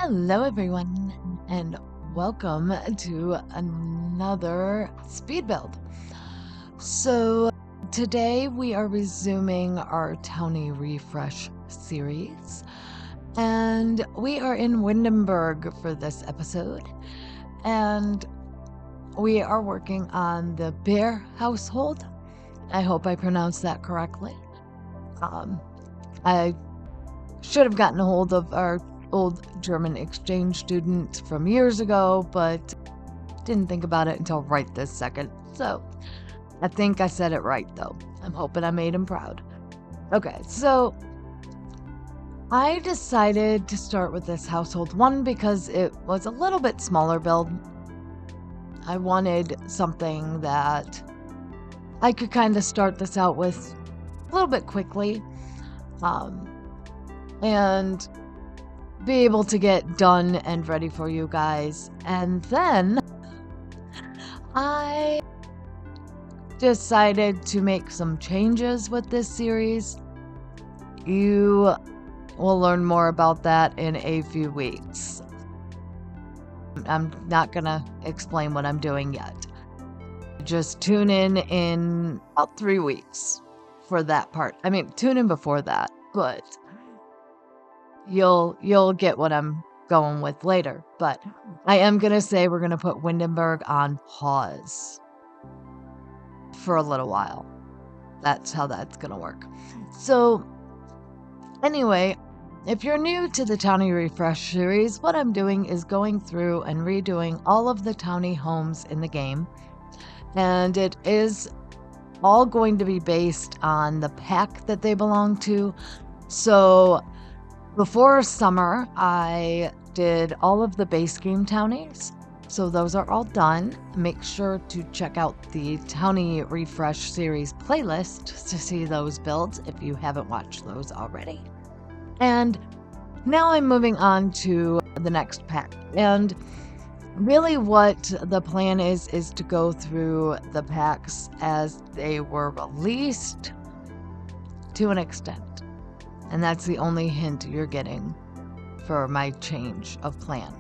Hello, everyone, and welcome to another speed build. So, today we are resuming our Townie refresh series, and we are in Windenburg for this episode, and we are working on the Behr household. I hope I pronounced that correctly. I should have gotten a hold of our old German exchange student from years ago, but didn't think about it until right this second. So I think I said it right, though. I'm hoping I made him proud. Okay, so I decided to start with this household one because it was a little bit smaller build. I wanted something that I could kind of start this out with a little bit quickly. And be able to get done and ready for you guys. And then I decided to make some changes with this series. You will learn more about that in a few weeks. I'm not gonna explain what I'm doing yet. Just tune in about 3 weeks for that part. I mean, tune in before that, but you'll get what I'm going with later. But I am gonna say we're gonna put Windenburg on pause for a little while. That's how that's gonna work. So anyway, if you're new to the Townie Refresh series, what I'm doing is going through and redoing all of the Townie homes in the game, and it is all going to be based on the pack that they belong to. So before summer, I did all of the base game Townies, so those are all done. Make sure to check out the Townie Refresh series playlist to see those builds if you haven't watched those already. And now I'm moving on to the next pack. And really what the plan is to go through the packs as they were released to an extent. And that's the only hint you're getting for my change of plan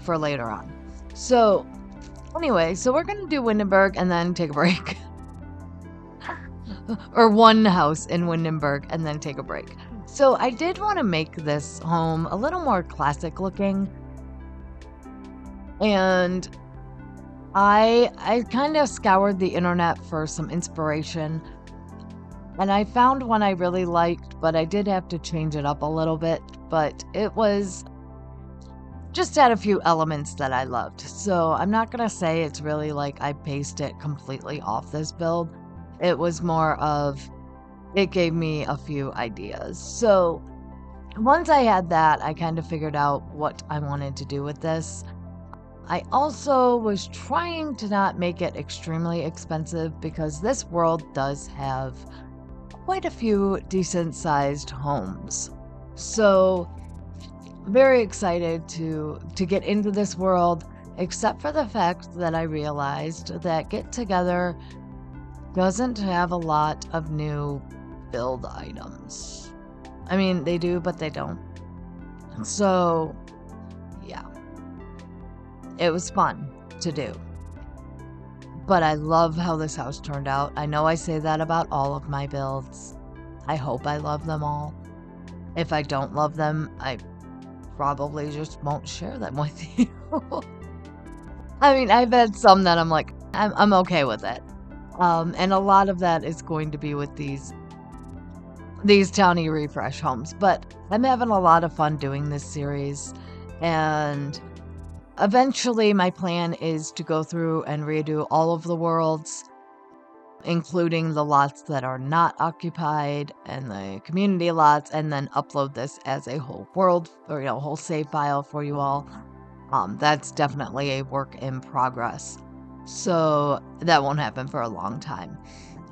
for later on. So anyway, so we're going to do Windenburg and then take a break. Or one house in Windenburg and then take a break. So I did want to make this home a little more classic looking. And I kind of scoured the internet for some inspiration. And I found one I really liked, but I did have to change it up a little bit. But it was just had a few elements that I loved. So I'm not going to say it's really like I based it completely off this build. It was more of, it gave me a few ideas. So once I had that, I kind of figured out what I wanted to do with this. I also was trying to not make it extremely expensive because this world does have quite a few decent sized homes. So very excited to get into this world, except for the fact that I realized that Get Together doesn't have a lot of new build items. I mean, they do, but they don't. So yeah, it was fun to do. But I love how this house turned out. I know I say that about all of my builds. I hope I love them all. If I don't love them, I probably just won't share them with you. I mean, I've had some that I'm like, I'm okay with it. And a lot of that is going to be with these Townie Refresh homes. But I'm having a lot of fun doing this series. And eventually, my plan is to go through and redo all of the worlds, including the lots that are not occupied and the community lots, and then upload this as a whole world or whole save file for you all. That's definitely a work in progress, so that won't happen for a long time.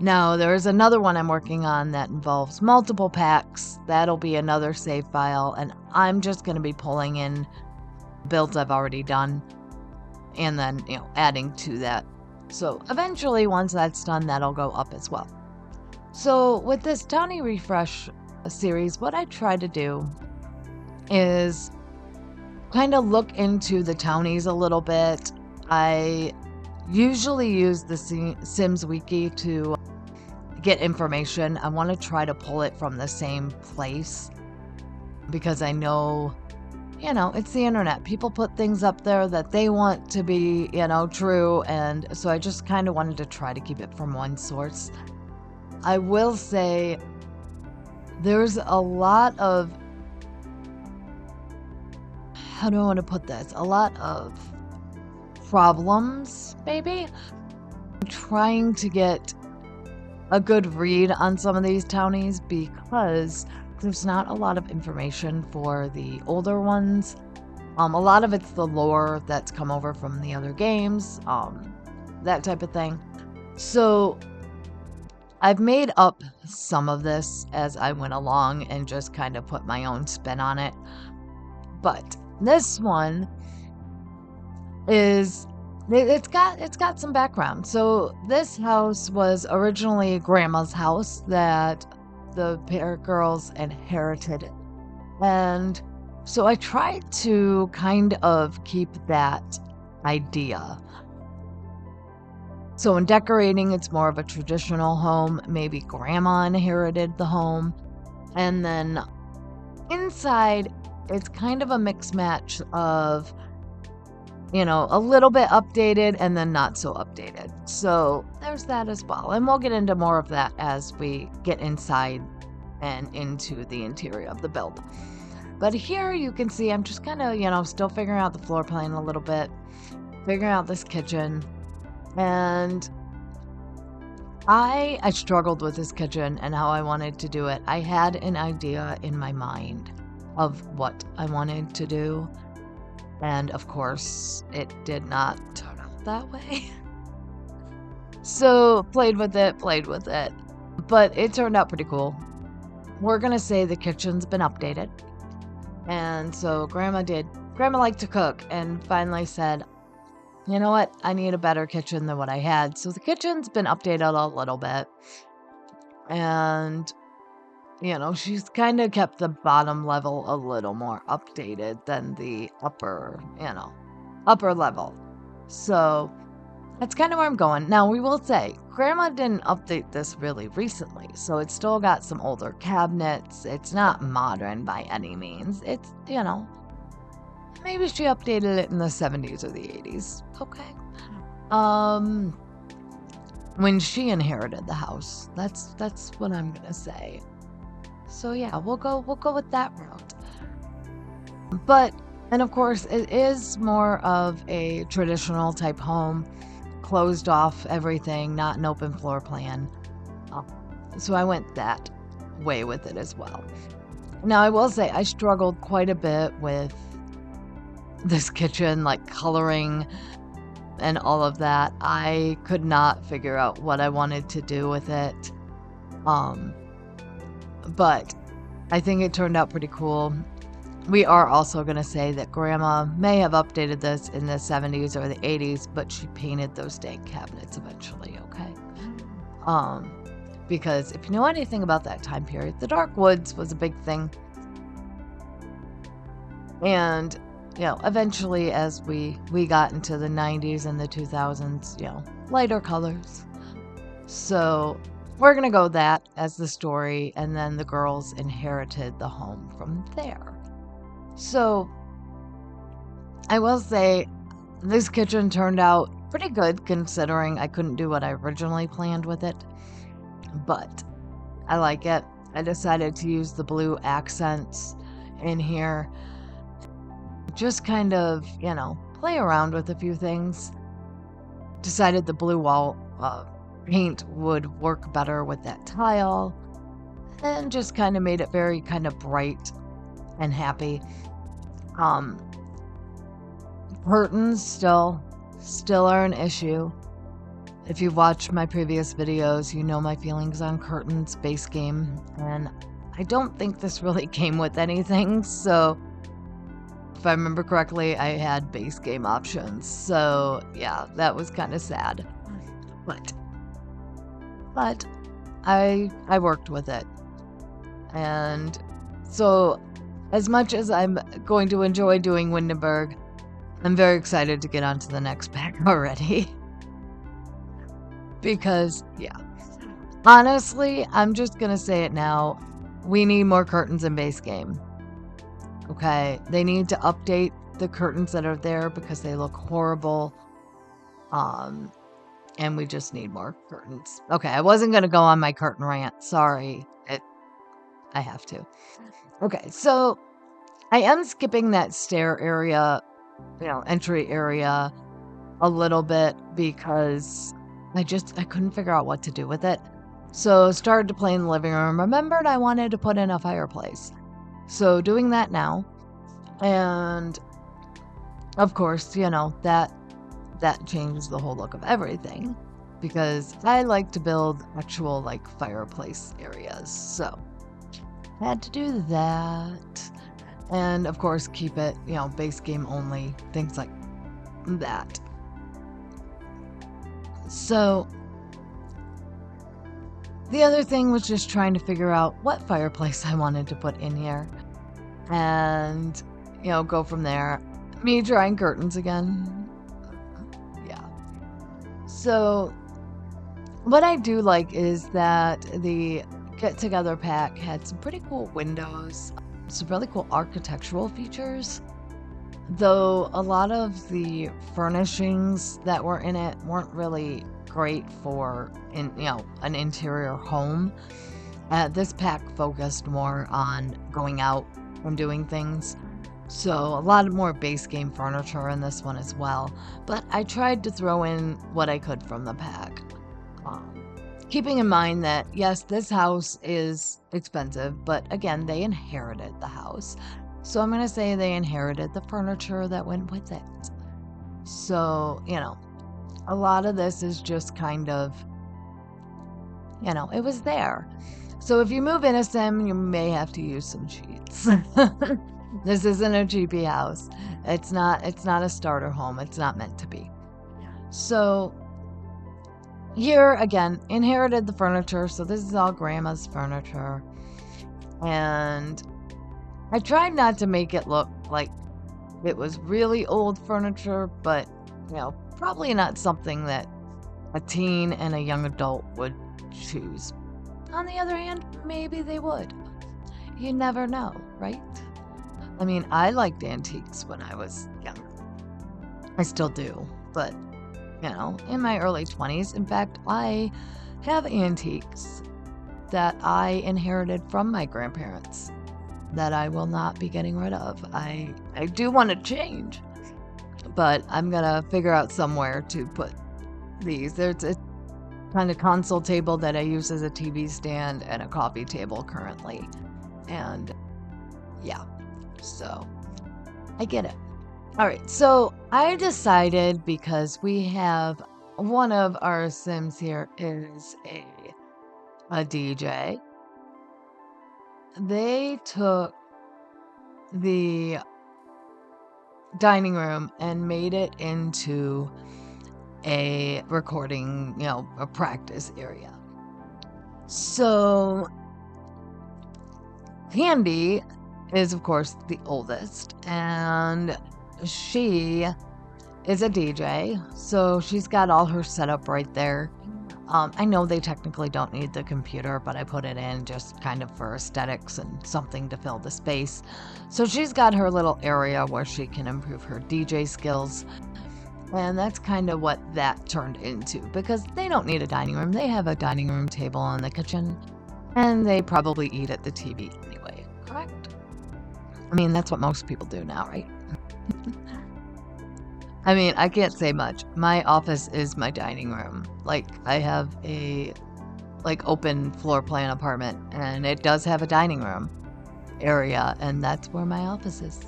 Now, there's another one I'm working on that involves multiple packs. That'll be another save file, and I'm just going to be pulling in builds I've already done and then adding to that. So eventually, once that's done, that'll go up as well. So with this Townie Refresh series, what I try to do is kind of look into the townies a little bit. I usually use the Sims Wiki to get information. I want to try to pull it from the same place because I know, it's the internet. People put things up there that they want to be, true. And so I just kind of wanted to try to keep it from one source. I will say there's a lot of, how do I want to put this? A lot of problems, maybe? I'm trying to get a good read on some of these townies because there's not a lot of information for the older ones. A lot of it's the lore that's come over from the other games, that type of thing. So I've made up some of this as I went along and just kind of put my own spin on it. But this one is, it's got some background. So this house was originally Grandma's house that the Behr girls inherited. And so I tried to kind of keep that idea. So in decorating, it's more of a traditional home. Maybe Grandma inherited the home. And then inside, it's kind of a mix match of, a little bit updated and then not so updated. So there's that as well. And we'll get into more of that as we get inside and into the interior of the build. But here you can see I'm just kind of, still figuring out the floor plan a little bit, figuring out this kitchen. And I struggled with this kitchen and how I wanted to do it. I had an idea in my mind of what I wanted to do. And of course, it did not turn out that way. So played with it. But it turned out pretty cool. We're going to say the kitchen's been updated. And so Grandma liked to cook and finally said, you know what? I need a better kitchen than what I had. So the kitchen's been updated a little bit. And, she's kind of kept the bottom level a little more updated than the upper level. So that's kind of where I'm going. Now, we will say, Grandma didn't update this really recently. So it's still got some older cabinets. It's not modern by any means. It's, maybe she updated it in the 70s or the 80s. Okay. When she inherited the house. That's what I'm going to say. So yeah, we'll go with that route. And of course, it is more of a traditional type home, closed off everything, not an open floor plan. So I went that way with it as well. Now, I will say I struggled quite a bit with this kitchen, like coloring and all of that. I could not figure out what I wanted to do with it. But I think it turned out pretty cool. We are also going to say that Grandma may have updated this in the 70s or the 80s, but she painted those dang cabinets eventually, okay? Because if you know anything about that time period, the dark woods was a big thing. And, eventually as we got into the 90s and the 2000s, lighter colors. So we're going to go that as the story, and then the girls inherited the home from there. So I will say this kitchen turned out pretty good considering I couldn't do what I originally planned with it, but I like it. I decided to use the blue accents in here. Just kind of, play around with a few things. Decided the blue wall paint would work better with that tile, and just kind of made it very kind of bright and happy. Curtains still are an issue. If you've watched my previous videos, you know my feelings on curtains base game, and I don't think this really came with anything, so if I remember correctly, I had base game options. So yeah, that was kind of sad. But I worked with it. And so as much as I'm going to enjoy doing Windenburg, I'm very excited to get on to the next pack already. Because, yeah. Honestly, I'm just going to say it now. We need more curtains in base game. Okay? They need to update the curtains that are there because they look horrible. And we just need more curtains. Okay, I wasn't going to go on my curtain rant. Sorry. I have to. Okay, so I am skipping that stair area, entry area a little bit because I couldn't figure out what to do with it. So started to play in the living room. Remembered I wanted to put in a fireplace. So doing that now. And of course, that changed the whole look of everything because I like to build actual fireplace areas. So had to do that. And of course keep it, base game only, things like that. So the other thing was just trying to figure out what fireplace I wanted to put in here and, go from there. Me trying curtains again. Yeah. So what I do like is that the Get Together pack had some pretty cool windows, some really cool architectural features, though a lot of the furnishings that were in it weren't really great for an interior home. This pack focused more on going out and doing things, so a lot more base game furniture in this one as well, but I tried to throw in what I could from the pack. Keeping in mind that, yes, this house is expensive, but again, they inherited the house. So I'm going to say they inherited the furniture that went with it. So, a lot of this is just kind of, it was there. So if you move in a sim, you may have to use some cheats. This isn't a GP house. It's not a starter home. It's not meant to be. So here, again, inherited the furniture, so this is all Grandma's furniture. And I tried not to make it look like it was really old furniture, but, probably not something that a teen and a young adult would choose. On the other hand, maybe they would. You never know, right? I mean, I liked antiques when I was younger. I still do, but in my early 20s. In fact, I have antiques that I inherited from my grandparents that I will not be getting rid of. I do want to change, but I'm going to figure out somewhere to put these. There's a kind of console table that I use as a TV stand and a coffee table currently. And yeah, so I get it. All right, so I decided, because we have one of our Sims here is a DJ. They took the dining room and made it into a recording, a practice area. So Candy is, of course, the oldest, and she is a DJ, so she's got all her setup right there. I know they technically don't need the computer, but I put it in just kind of for aesthetics and something to fill the space. So she's got her little area where she can improve her DJ skills. And that's kind of what that turned into, because they don't need a dining room. They have a dining room table in the kitchen, and they probably eat at the TV anyway, correct? I mean, that's what most people do now, right? I mean, I can't say much. My office is my dining room. I have a open floor plan apartment, and it does have a dining room area, and that's where my office is.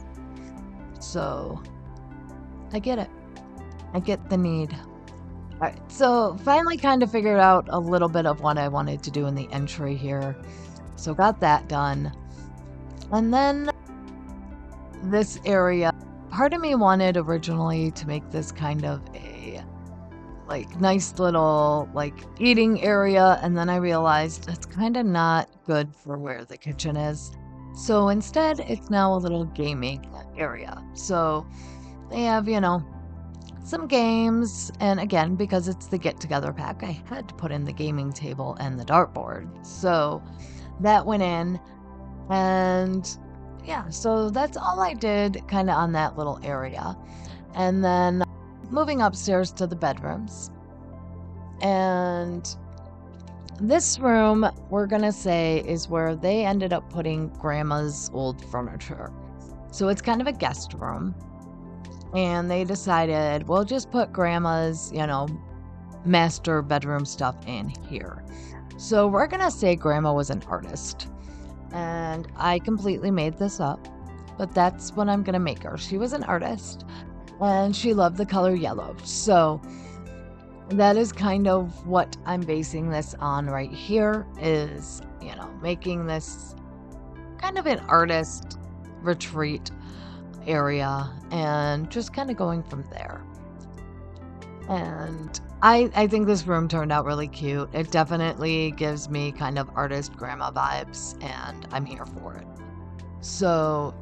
So I get it. I get the need. All right, so finally kind of figured out a little bit of what I wanted to do in the entry here. So got that done. And then this area, part of me wanted originally to make this kind of a nice little eating area, and then I realized it's kind of not good for where the kitchen is. So instead, it's now a little gaming area. So they have, some games. And again, because it's the get together pack, I had to put in the gaming table and the dartboard. So that went in. And yeah, so that's all I did kind of on that little area. And then moving upstairs to the bedrooms. And this room, we're going to say, is where they ended up putting Grandma's old furniture. So it's kind of a guest room. And they decided, we'll just put Grandma's, master bedroom stuff in here. So we're going to say Grandma was an artist. And I completely made this up, but that's what I'm going to make her. She was an artist, and she loved the color yellow. So that is kind of what I'm basing this on right here is, making this kind of an artist retreat area and just kind of going from there. And I think this room turned out really cute. It definitely gives me kind of artist grandma vibes, and I'm here for it. So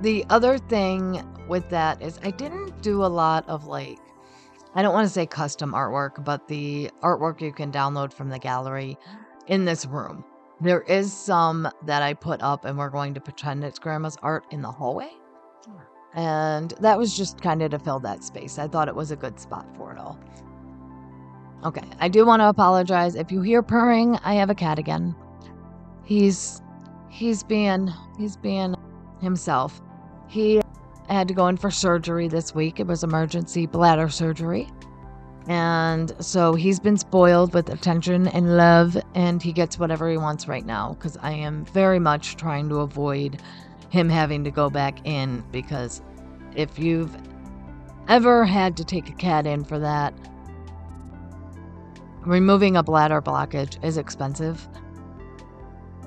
the other thing with that is I didn't do a lot of I don't want to say custom artwork, but the artwork you can download from the gallery in this room. There is some that I put up, and we're going to pretend it's Grandma's art in the hallway. And that was just kind of to fill that space. I thought it was a good spot for it all. Okay, I do want to apologize. If you hear purring, I have a cat again. He's being himself. He had to go in for surgery this week. It was emergency bladder surgery. And so he's been spoiled with attention and love, and he gets whatever he wants right now, because I am very much trying to avoid him having to go back in, because if you've ever had to take a cat in for that, removing a bladder blockage is expensive.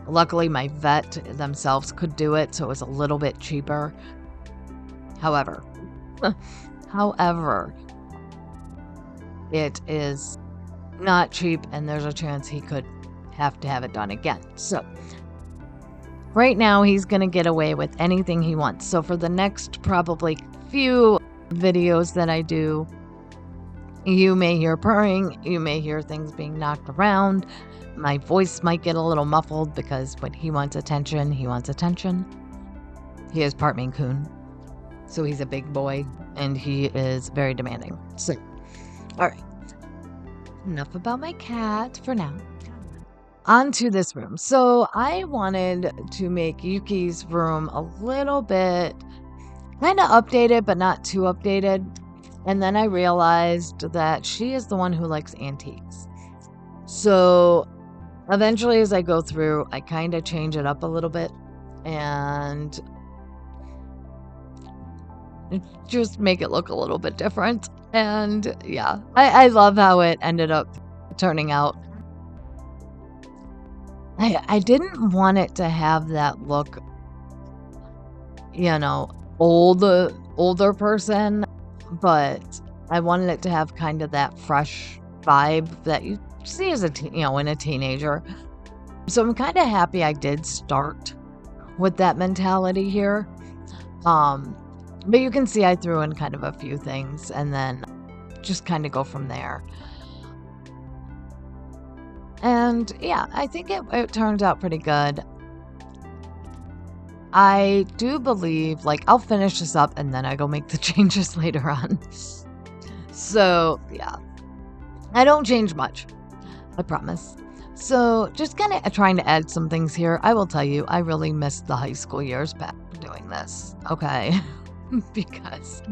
Luckily, my vet themselves could do it, so it was a little bit cheaper. However, it is not cheap, and there's a chance he could have to have it done again. So right now, he's going to get away with anything he wants. So for the next probably few videos that I do, you may hear purring, you may hear things being knocked around. My voice might get a little muffled because when he wants attention, he wants attention. He is part Maine Coon, so he's a big boy, and he is very demanding. So, all right. Enough about my cat for now. On to this room. So I wanted to make Yuki's room a little bit kind of updated, but not too updated. And then I realized that she is the one who likes antiques. So eventually, as I go through, I kind of change it up a little bit and just make it look a little bit different. And yeah, I love how it ended up turning out. I didn't want it to have that look, older person, but I wanted it to have kind of that fresh vibe that you see as in a teenager. So I'm kind of happy I did start with that mentality here. But you can see I threw in kind of a few things and then just kind of go from there. And yeah, I think it turned out pretty good. I do believe, I'll finish this up and then I go make the changes later on. So yeah, I don't change much, I promise. So just kind of trying to add some things here. I will tell you, I really missed the high school years back doing this, okay? Because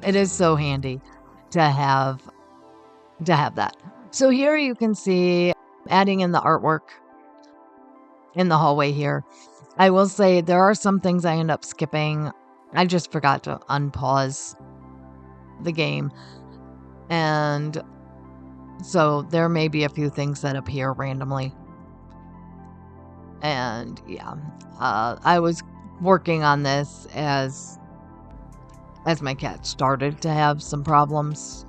it is so handy to have that. So here you can see adding in the artwork in the hallway here. I will say there are some things I end up skipping. I just forgot to unpause the game. And so there may be a few things that appear randomly. And yeah, I was working on this as my cat started to have some problems.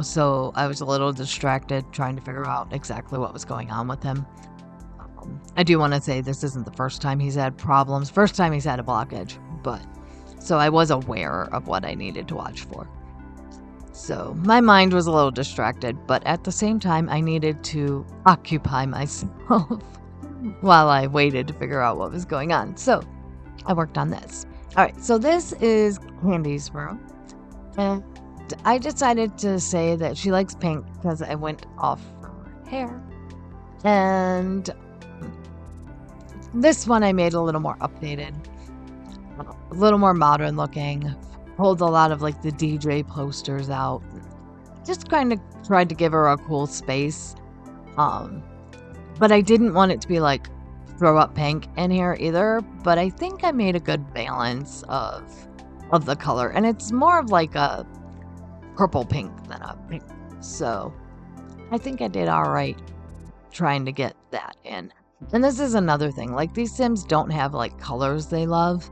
So I was a little distracted trying to figure out exactly what was going on with him. I do want to say this isn't the first time he's had problems. First time he's had a blockage, but so I was aware of what I needed to watch for. So my mind was a little distracted, but at the same time, I needed to occupy myself while I waited to figure out what was going on. So I worked on this. All right, so this is Candy's room. And I decided to say that she likes pink because I went off her hair. And this one I made a little more updated, a little more modern looking. Pulled a lot of like the DJ posters out. Just kind of tried to give her a cool space. But I didn't want it to be like throw up pink in here either. But I think I made a good balance of the color. And it's more of like a purple pink than a pink. So I think I did all right trying to get that in. And this is another thing. Like these Sims don't have like colors they love.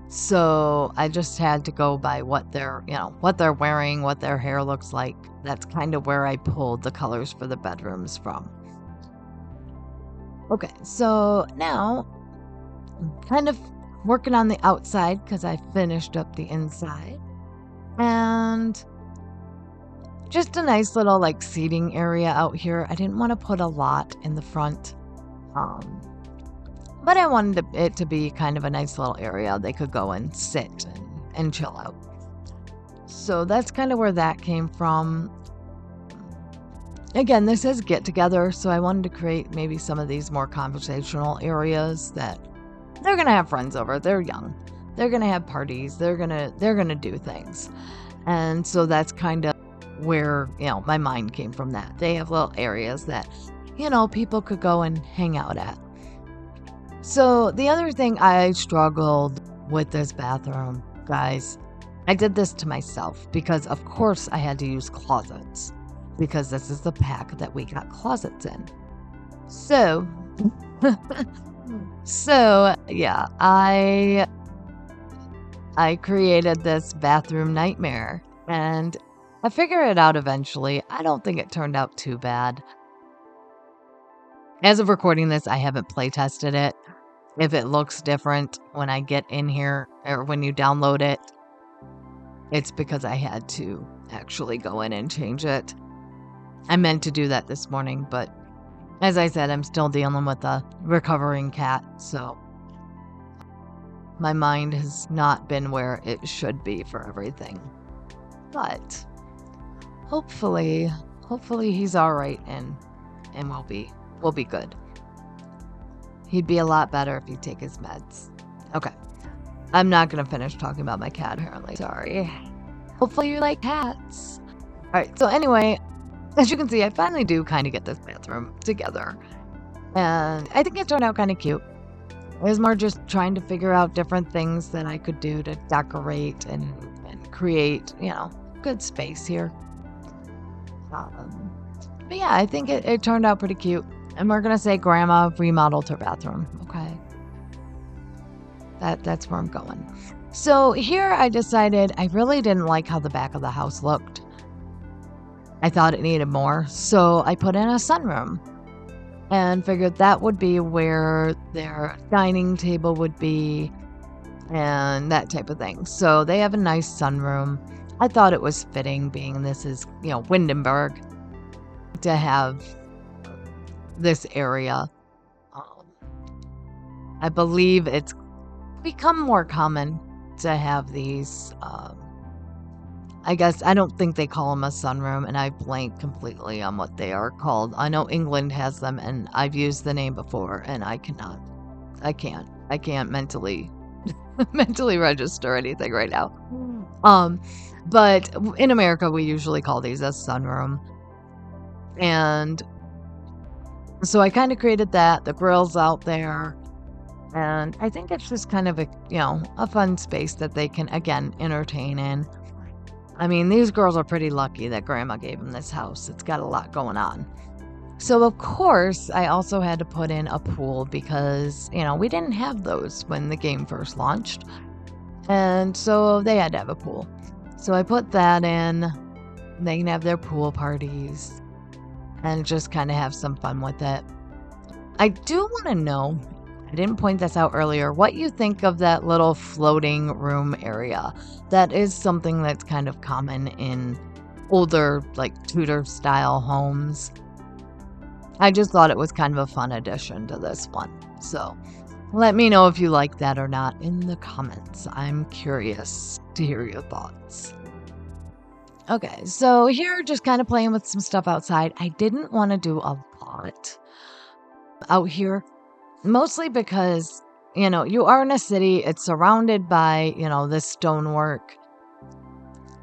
So I just had to go by what they're, what they're wearing, what their hair looks like. That's kind of where I pulled the colors for the bedrooms from. Okay, so now I'm kind of working on the outside because I finished up the inside. And just a nice little like seating area out here. I didn't want to put a lot in the front. But I wanted it to be kind of a nice little area they could go and sit and chill out. So that's kind of where that came from. Again, this is get together, so I wanted to create maybe some of these more conversational areas that they're gonna have friends over. They're young. They're gonna have parties. They're gonna do things. And so that's kind of where, my mind came from that. They have little areas that, people could go and hang out at. So the other thing I struggled with this bathroom, guys, I did this to myself because of course I had to use closets because this is the pack that we got closets in. So, yeah, I created this bathroom nightmare and I figured it out eventually. I don't think it turned out too bad. As of recording this, I haven't play tested it. If it looks different when I get in here or when you download it, it's because I had to actually go in and change it. I meant to do that this morning, but as I said, I'm still dealing with a recovering cat, so my mind has not been where it should be for everything. But hopefully he's all right and we'll be good. He'd be a lot better if he'd take his meds. Okay. I'm not going to finish talking about my cat, apparently. Sorry. Hopefully you like cats. All right. So anyway, as you can see, I finally do kind of get this bathroom together. And I think it turned out kind of cute. It was more just trying to figure out different things that I could do to decorate and create, good space here. But yeah, I think it turned out pretty cute. And we're going to say Grandma remodeled her bathroom, okay? That's where I'm going. So here I decided I really didn't like how the back of the house looked. I thought it needed more, so I put in a sunroom. And figured that would be where their dining table would be and that type of thing. So they have a nice sunroom. I thought it was fitting, being this is, Windenburg, to have this area. I believe it's become more common to have these. I guess I don't think they call them a sunroom, and I blank completely on what they are called. I know England has them, and I've used the name before, and I can't mentally register anything right now. But in America, we usually call these a sunroom. And so I kind of created that. The grill's out there. And I think it's just kind of a fun space that they can, again, entertain in. I mean, these girls are pretty lucky that Grandma gave them this house. It's got a lot going on. So, of course, I also had to put in a pool because, we didn't have those when the game first launched. And so they had to have a pool. So I put that in. They can have their pool parties and just kind of have some fun with it. I do want to know, I didn't point this out earlier, what you think of that little floating room area. That is something that's kind of common in older, like Tudor style homes. I just thought it was kind of a fun addition to this one. So let me know if you like that or not in the comments. I'm curious to hear your thoughts. Okay, so here just kind of playing with some stuff outside. I didn't want to do a lot out here, mostly because, you are in a city. It's surrounded by, this stonework.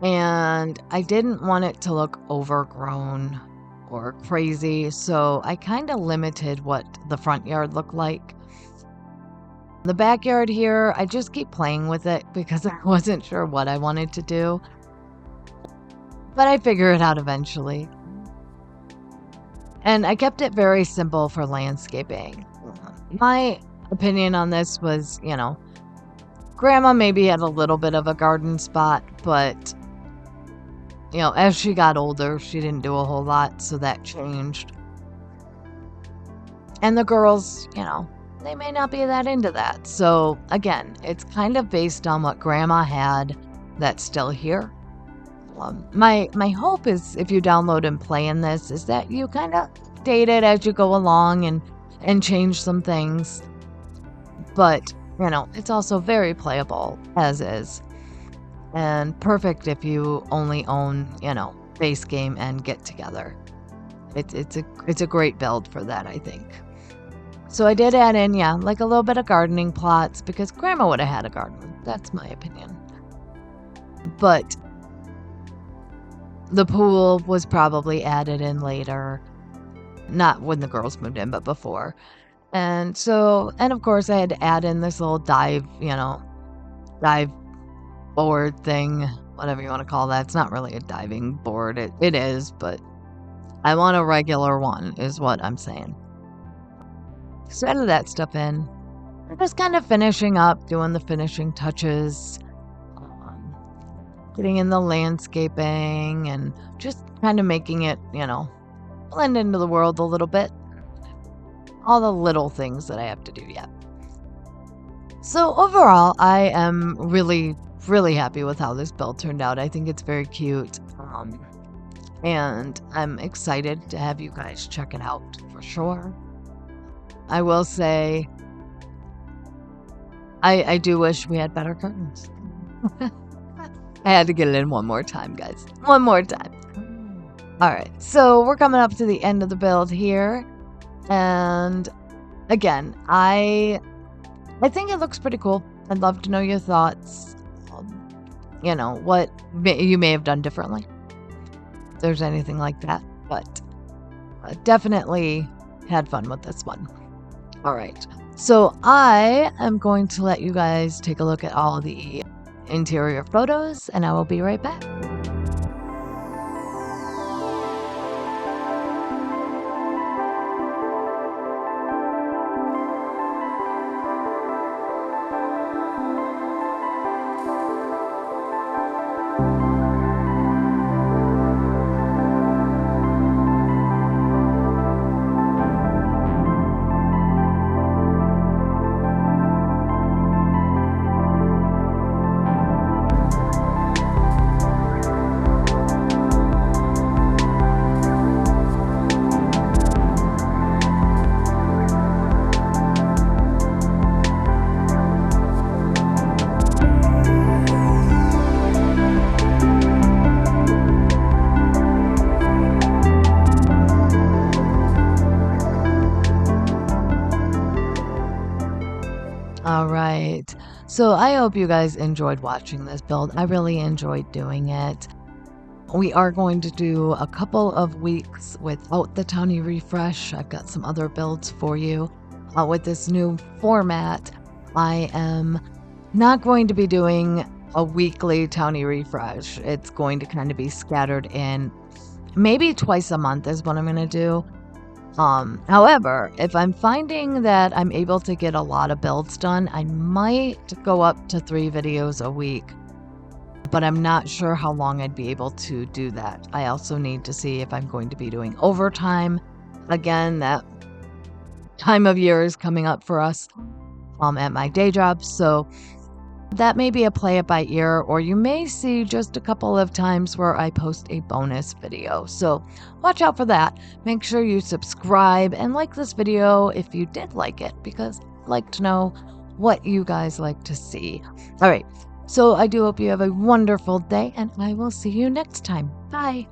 And I didn't want it to look overgrown or crazy, so I kind of limited what the front yard looked like. The backyard here, I just keep playing with it because I wasn't sure what I wanted to do. But I figure it out eventually. And I kept it very simple for landscaping. My opinion on this was, Grandma maybe had a little bit of a garden spot, but, as she got older, she didn't do a whole lot, so that changed. And the girls, they may not be that into that. So, again, it's kind of based on what Grandma had that's still here. My hope is, if you download and play in this, is that you kind of update it as you go along and change some things. But, it's also very playable as is. And perfect if you only own, base game and get together. It's a great build for that, I think. So I did add in, like a little bit of gardening plots because Grandma would have had a garden. That's my opinion. But the pool was probably added in later. Not when the girls moved in, but before. And of course I had to add in this little dive board thing, whatever you want to call that. It's not really a diving board. It is, but I want a regular one is what I'm saying. So added that stuff in. Just kind of finishing up, doing the finishing touches. Getting in the landscaping and just kind of making it, blend into the world a little bit. All the little things that I have to do yet. So overall, I am really, really happy with how this build turned out. I think it's very cute. And I'm excited to have you guys check it out for sure. I will say, I do wish we had better curtains. I had to get it in one more time, guys. One more time. All right, so we're coming up to the end of the build here. And again, I think it looks pretty cool. I'd love to know your thoughts. What you may have done differently. If there's anything like that. But definitely had fun with this one. All right, so I am going to let you guys take a look at all the interior photos, and I will be right back. All right, so I hope you guys enjoyed watching this build. I really enjoyed doing it. We are going to do a couple of weeks without the Townie refresh. I've got some other builds for you. With this new format, I am not going to be doing a weekly Townie refresh. It's going to kind of be scattered in. Maybe twice a month is what I'm going to do. However, if I'm finding that I'm able to get a lot of builds done, I might go up to 3 videos a week, but I'm not sure how long I'd be able to do that. I also need to see if I'm going to be doing overtime. Again, that time of year is coming up for us at my day job. So that may be a play it by ear, or you may see just a couple of times where I post a bonus video. So watch out for that. Make sure you subscribe and like this video if you did like it, because I'd like to know what you guys like to see. All right. So I do hope you have a wonderful day, and I will see you next time. Bye.